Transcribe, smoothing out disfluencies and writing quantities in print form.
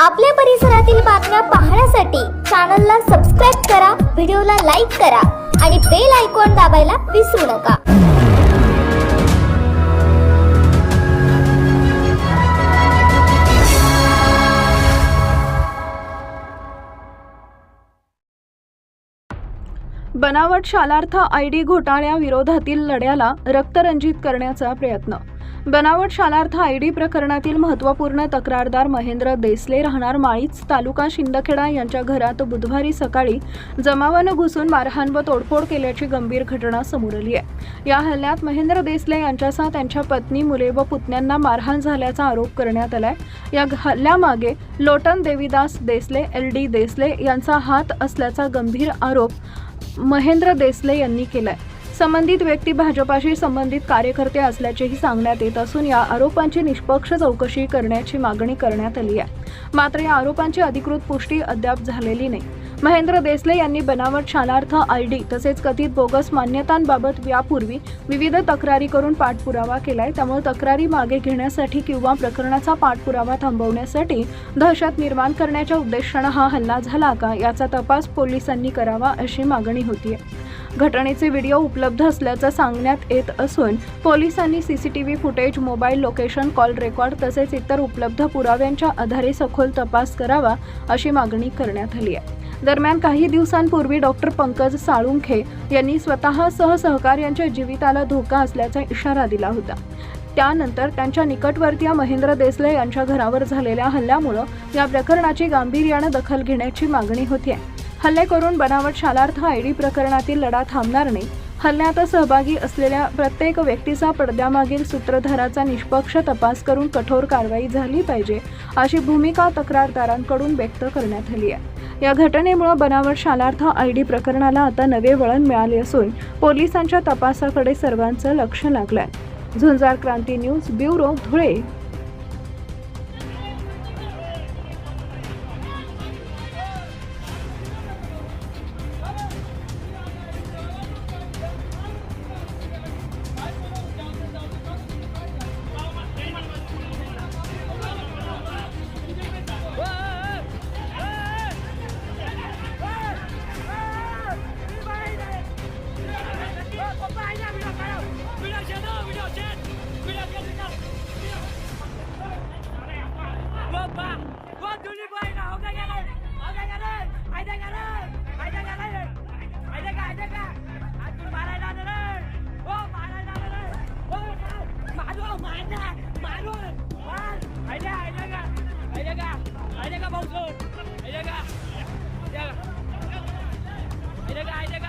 आपल्या परिसरातील बातम्या पाहण्यासाठी चॅनलला सबस्क्राइब करा, व्हिडिओला लाईक करा आणि बेल आयकॉन दाबायला विसरू नका। बनावट शालार्थ आयडी घोटाळ्याविरोधातील लढ्याला रक्तरंजित करण्याचा प्रयत्न। बनावट शालार्थ आयडी प्रकरणातील महत्त्वपूर्ण तक्रारदार महेंद्र देसले राहणार माळीच तालुका शिंदखेडा यांच्या घरात बुधवारी सकाळी जमावानं घुसून मारहाण व तोडफोड केल्याची गंभीर घटना समोर आली आहे। या हल्ल्यात महेंद्र देसले यांच्यासह त्यांच्या पत्नी, मुले व पुतण्यांना मारहाण झाल्याचा आरोप करण्यात आलाय। या हल्ल्यामागे लोटन देवीदास देसले, LD देसले यांचा हात असल्याचा गंभीर आरोप महेंद्र देसले यांनी केलाय। संबंधित व्यक्ती भाजपाशी संबंधित कार्यकर्ते असल्याचेही सांगण्यात येत असून या आरोपांची निष्पक्ष चौकशी करण्याची मागणी करण्यात आली आहे। मात्र या आरोपांची अधिकृत पुष्टी अद्याप झालेली नाही। महेंद्र देसले यांनी बनावट शालार्थ आयडी तसेच कथित बोगस मान्यतांबाबत यापूर्वी विविध तक्रारी करून पाठपुरावा केलाय। त्यामुळे तक्रारी मागे घेण्यासाठी किंवा प्रकरणाचा पाठपुरावा थांबवण्यासाठी दहशत निर्माण करण्याच्या उद्देशाने हा हल्ला झाला का याचा तपास पोलिसांनी करावा अशी मागणी होतीये। घटनेचे व्हिडिओ उपलब्ध असल्याचं सांगण्यात येत असून पोलिसांनी CCTV footage, mobile location, call record तसेच इतर उपलब्ध पुराव्यांच्या आधारे सखोल तपास करावा अशी मागणी करण्यात आली आहे। दरम्यान काही दिवसांपूर्वी डॉक्टर पंकज साळुंखे यांनी स्वतःसह सहकार्यांच्या जीविताला धोका असल्याचा इशारा दिला होता। त्यानंतर त्यांच्या निकटवर्तीय महेंद्र देसले यांच्या घरावर झालेल्या हल्ल्यामुळे या प्रकरणाची गांभीर्याने दखल घेण्याची मागणी होती आहे। हल्ले करून बनावट शालार्थ आयडी प्रकरणातील लढा थांबणार नाही। हल्ल्यात सहभागी असलेल्या प्रत्येक व्यक्तीचा पडद्यामागील सूत्रधाराचा निष्पक्ष तपास करून कठोर कारवाई झाली पाहिजे अशी भूमिका तक्रारदारांकडून व्यक्त करण्यात आली आहे। या घटनेमुळे बनावट शालार्थ आयडी प्रकरणाला आता नवे वळण मिळाले असून पोलिसांच्या तपासाकडे सर्वांचं लक्ष लागलंय। Zunjar Kranti news bureau, Dhule. Aida ka,